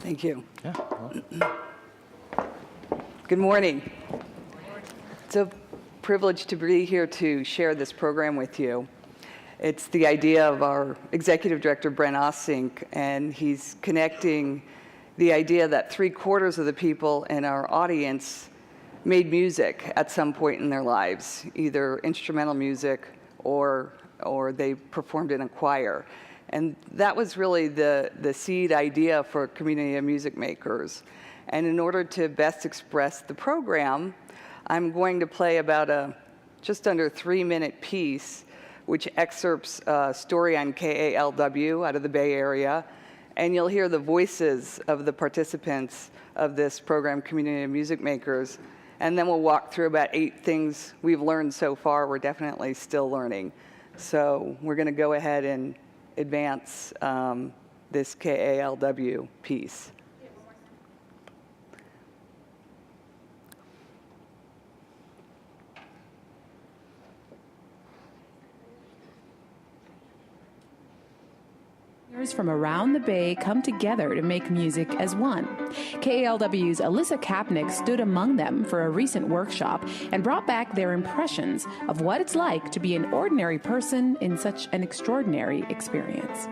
Thank you. Yeah. Good morning. It's a privilege to be here to share this program with you. It's the idea of our executive director, Brent Osink, and he's connecting the idea that 3/4 of the people in our audience made music at some point in their lives, either instrumental music or they performed in a choir. And that was really the seed idea for a community of music makers. And in order to best express the program, I'm going to play about a just under 3-minute piece, which excerpts a story on KALW out of the Bay Area. And you'll hear the voices of the participants of this program, Community of Music Makers. And then we'll walk through about 8 things we've learned so far. We're definitely still learning. So we're going to go ahead and advance this KALW piece. From around the Bay come together to make music as one. KALW's Alyssa Kapnick stood among them for a recent workshop and brought back their impressions of what it's like to be an ordinary person in such an extraordinary experience.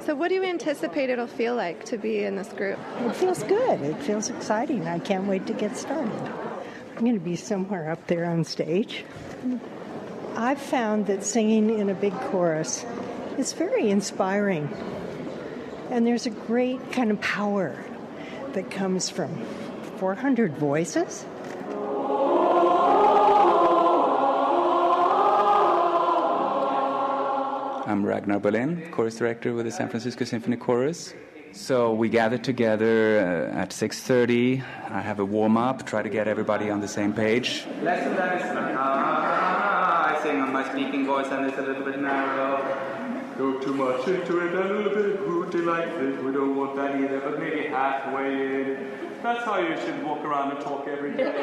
So what do you anticipate it'll feel like to be in this group? It feels good. It feels exciting. I can't wait to get started. I'm going to be somewhere up there on stage. I've found that singing in a big chorus is very inspiring. And there's a great kind of power that comes from 400 voices. I'm Ragnar Berlin, chorus director with the San Francisco Symphony Chorus. So we gather together at 6:30. I have a warm-up, try to get everybody on the same page. I sing on my speaking voice and it's a little bit narrow. Go too much into it, a little bit rooty like this. We don't want that either, but maybe halfway in. That's how you should walk around and talk every day.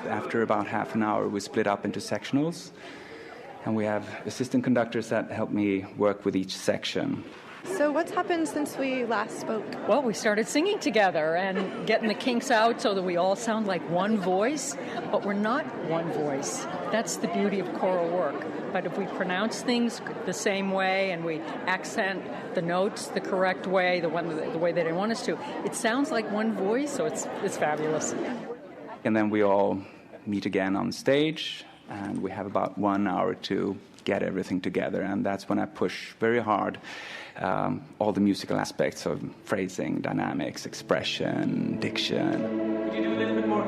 After about half an hour, we split up into sectionals. And we have assistant conductors that help me work with each section. So what's happened since we last spoke? Well, we started singing together and getting the kinks out so that we all sound like one voice, but we're not one voice. That's the beauty of choral work. But if we pronounce things the same way and we accent the notes the correct way, the way they want us to, it sounds like one voice, so it's fabulous. And then we all meet again on stage, and we have about 1 hour to get everything together, and that's when I push very hard all the musical aspects of phrasing, dynamics, expression, diction. Could you do a little bit more?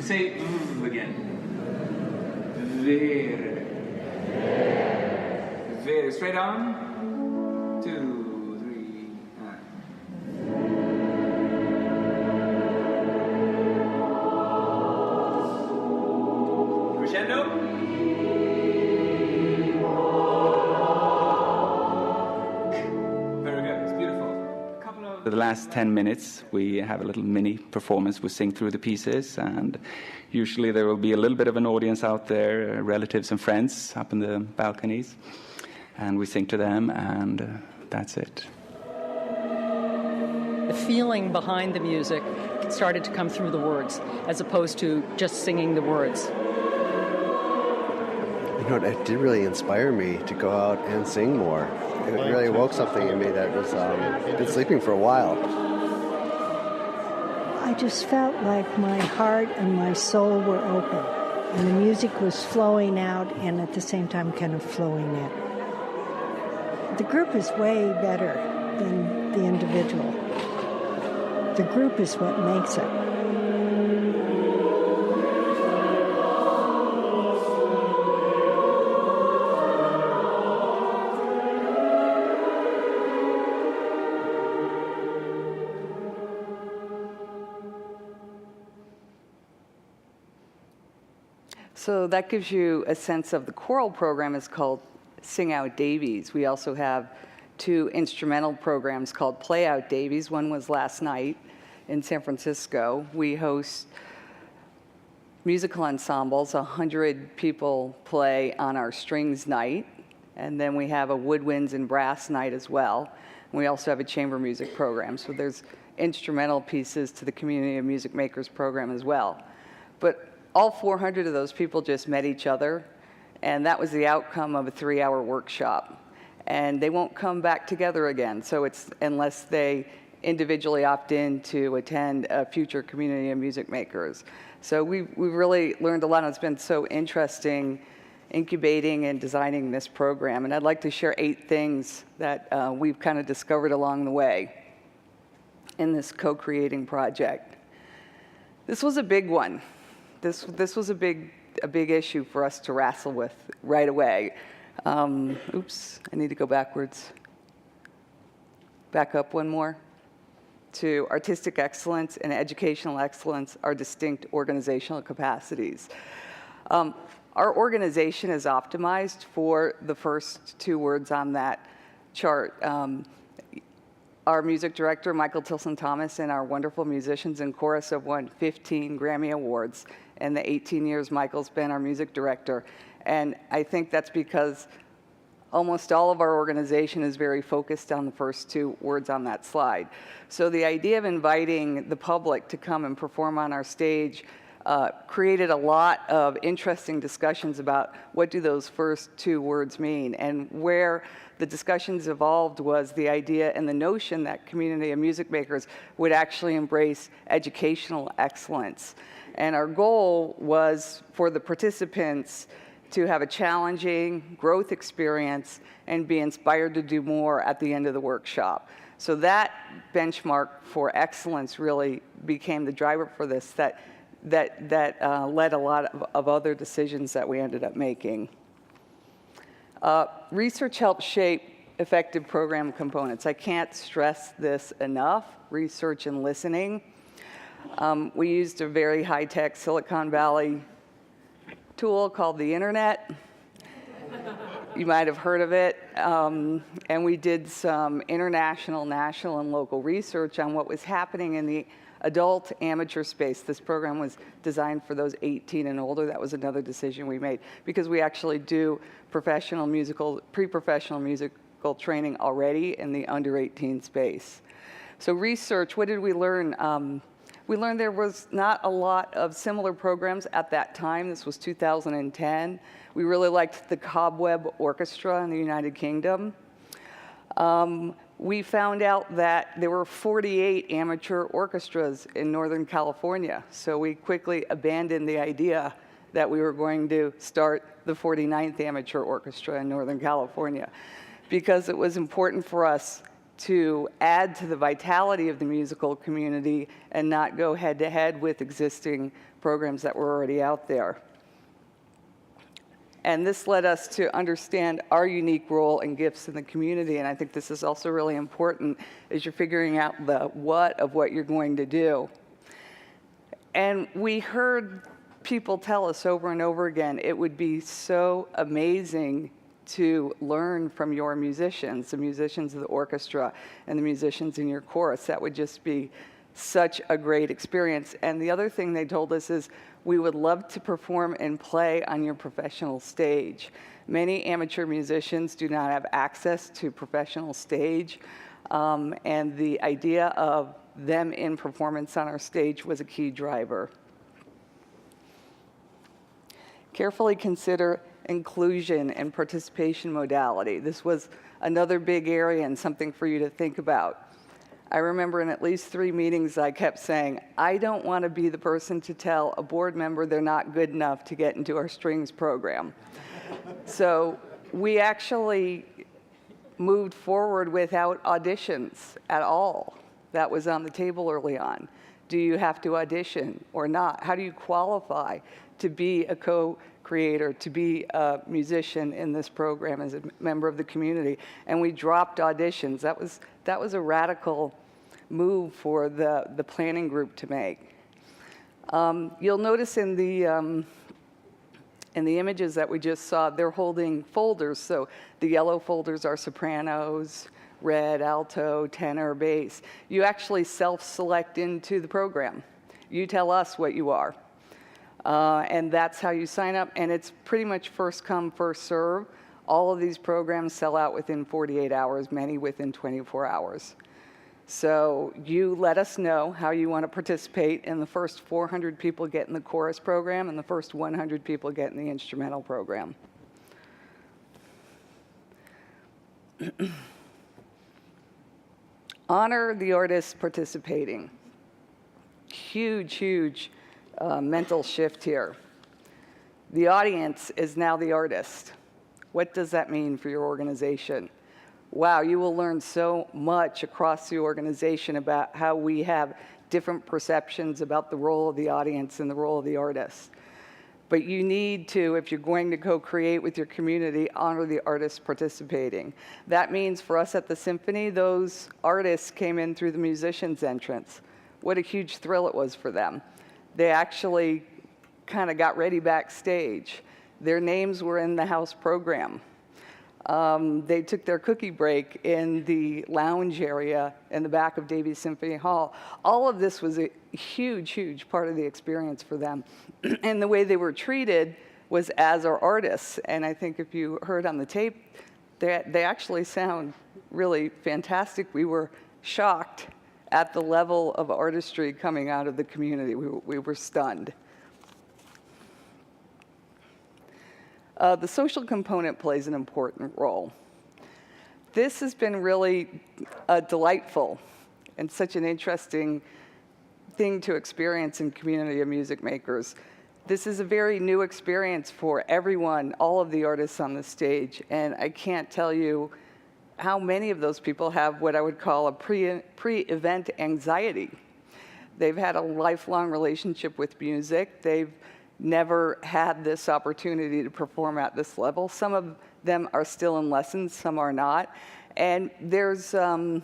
Say again. Vere. Vere. Straight on. 2, 3. Crescendo. For the last 10 minutes, we have a little mini performance. We sing through the pieces, and usually there will be a little bit of an audience out there, relatives and friends up in the balconies, and we sing to them, and that's it. The feeling behind the music started to come through the words, as opposed to just singing the words. You know, it did really inspire me to go out and sing more. It really woke something in me that was been sleeping for a while. I just felt like my heart and my soul were open, and the music was flowing out and at the same time kind of flowing in. The group is way better than the individual. The group is what makes it. So that gives you a sense of the choral program is called Sing Out Davies. We also have 2 instrumental programs called Play Out Davies. One was last night in San Francisco. We host musical ensembles. 100 people play on our strings night. And then we have a woodwinds and brass night as well. We also have a chamber music program. So there's instrumental pieces to the Community of Music Makers program as well. But all 400 of those people just met each other, and that was the outcome of a 3-hour workshop. And they won't come back together again, so it's unless they individually opt in to attend a future Community of Music Makers. So we've really learned a lot, and it's been so interesting incubating and designing this program. And I'd like to share 8 things that we've kind of discovered along the way in this co-creating project. This was a big one. This was a big issue for us to wrestle with right away. Oops, I need to go backwards. Back up one more. To artistic excellence and educational excellence are distinct organizational capacities. Our organization is optimized for the first 2 words on that chart. Our music director, Michael Tilson-Thomas, and our wonderful musicians in chorus have won 15 Grammy Awards in the 18 years Michael's been our music director. And I think that's because almost all of our organization is very focused on the first 2 words on that slide. So the idea of inviting the public to come and perform on our stage created a lot of interesting discussions about what do those first 2 words mean. And where the discussions evolved was the idea and the notion that Community of Music Makers would actually embrace educational excellence. And our goal was for the participants to have a challenging growth experience and be inspired to do more at the end of the workshop. So that benchmark for excellence really became the driver for this, that led a lot of other decisions that we ended up making. Research helps shape effective program components. I can't stress this enough, research and listening. We used a very high-tech Silicon Valley tool called the internet. You might have heard of it. And we did some international, national, and local research on what was happening in the adult amateur space. This program was designed for those 18 and older. That was another decision we made because we actually do pre-professional musical training already in the under 18 space. So research, what did we learn? We learned there was not a lot of similar programs at that time. This was 2010. We really liked the Cobweb Orchestra in the United Kingdom. We found out that there were 48 amateur orchestras in Northern California. So we quickly abandoned the idea that we were going to start the 49th amateur orchestra in Northern California because it was important for us to add to the vitality of the musical community and not go head-to-head with existing programs that were already out there. And this led us to understand our unique role and gifts in the community, and I think this is also really important as you're figuring out the what of what you're going to do. And we heard people tell us over and over again, it would be so amazing to learn from your musicians, the musicians of the orchestra and the musicians in your chorus. That would just be such a great experience. And the other thing they told us is, we would love to perform and play on your professional stage. Many amateur musicians do not have access to professional stage, and the idea of them in performance on our stage was a key driver. Carefully consider inclusion and participation modality. This was another big area and something for you to think about. I remember in at least 3 meetings I kept saying, I don't want to be the person to tell a board member they're not good enough to get into our strings program. So we actually moved forward without auditions at all. That was on the table early on. Do you have to audition or not? How do you qualify to be a co-creator, to be a musician in this program as a member of the community? And we dropped auditions. That was a radical move for the planning group to make. You'll notice in the images that we just saw, they're holding folders. So the yellow folders are sopranos, red, alto, tenor, bass. You actually self-select into the program. You tell us what you are. And that's how you sign up. And it's pretty much first come, first serve. All of these programs sell out within 48 hours, many within 24 hours. So you let us know how you want to participate, and the first 400 people get in the chorus program, and the first 100 people get in the instrumental program. Honor the artists participating. Huge, huge mental shift here. The audience is now the artist. What does that mean for your organization? Wow, you will learn so much across the organization about how we have different perceptions about the role of the audience and the role of the artist. But you need to, if you're going to co-create with your community, honor the artists participating. That means for us at the Symphony, those artists came in through the musicians' entrance. What a huge thrill it was for them. They actually kind of got ready backstage. Their names were in the house program. They took their cookie break in the lounge area in the back of Davies Symphony Hall. All of this was a huge, huge part of the experience for them. And the way they were treated was as our artists. And I think if you heard on the tape, they actually sound really fantastic. We were shocked at the level of artistry coming out of the community. We were stunned. The social component plays an important role. This has been really delightful and such an interesting thing to experience in community of music makers. This is a very new experience for everyone, all of the artists on the stage, and I can't tell you how many of those people have what I would call a pre-event anxiety. They've had a lifelong relationship with music. They've never had this opportunity to perform at this level. Some of them are still in lessons, some are not. And there's a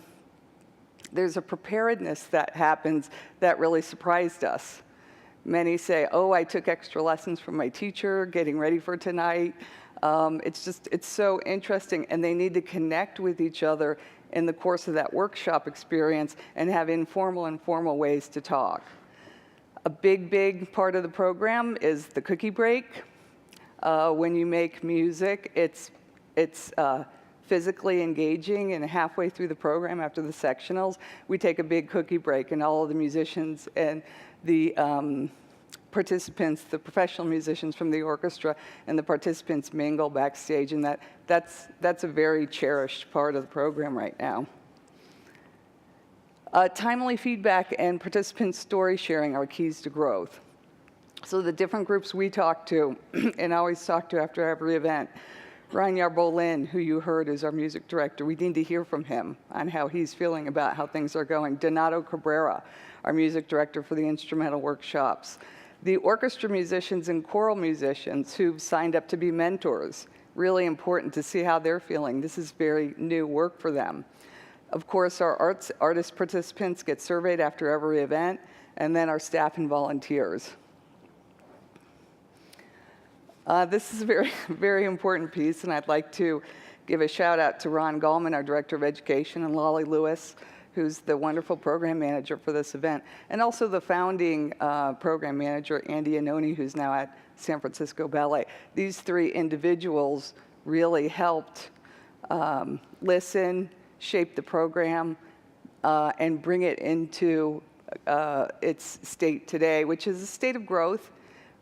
preparedness that happens that really surprised us. Many say, oh, I took extra lessons from my teacher, getting ready for tonight. It's so interesting, and they need to connect with each other in the course of that workshop experience and have informal and formal ways to talk. A big part of the program is the cookie break. When you make music, it's physically engaging, and halfway through the program, after the sectionals, we take a big cookie break, and all of the musicians and the participants, the professional musicians from the orchestra, and the participants mingle backstage, and that's a very cherished part of the program right now. Timely feedback and participant story sharing are keys to growth. So the different groups we talk to, and always talk to after every event, Ragnar Bolin, who you heard is our music director, we need to hear from him on how he's feeling about how things are going. Donato Cabrera, our music director for the instrumental workshops. The orchestra musicians and choral musicians who've signed up to be mentors, really important to see how they're feeling. This is very new work for them. Of course, our artist participants get surveyed after every event, and then our staff and volunteers. This is a very, very important piece, and I'd like to give a shout out to Ron Gallman, our Director of Education, and Lolly Lewis, who's the wonderful program manager for this event, and also the founding program manager, Andy Annoni, who's now at San Francisco Ballet. These three individuals really helped listen, shape the program, and bring it into its state today, which is a state of growth.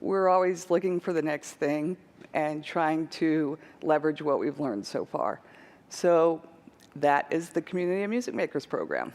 We're always looking for the next thing and trying to leverage what we've learned so far. So that is the Community of Music Makers program.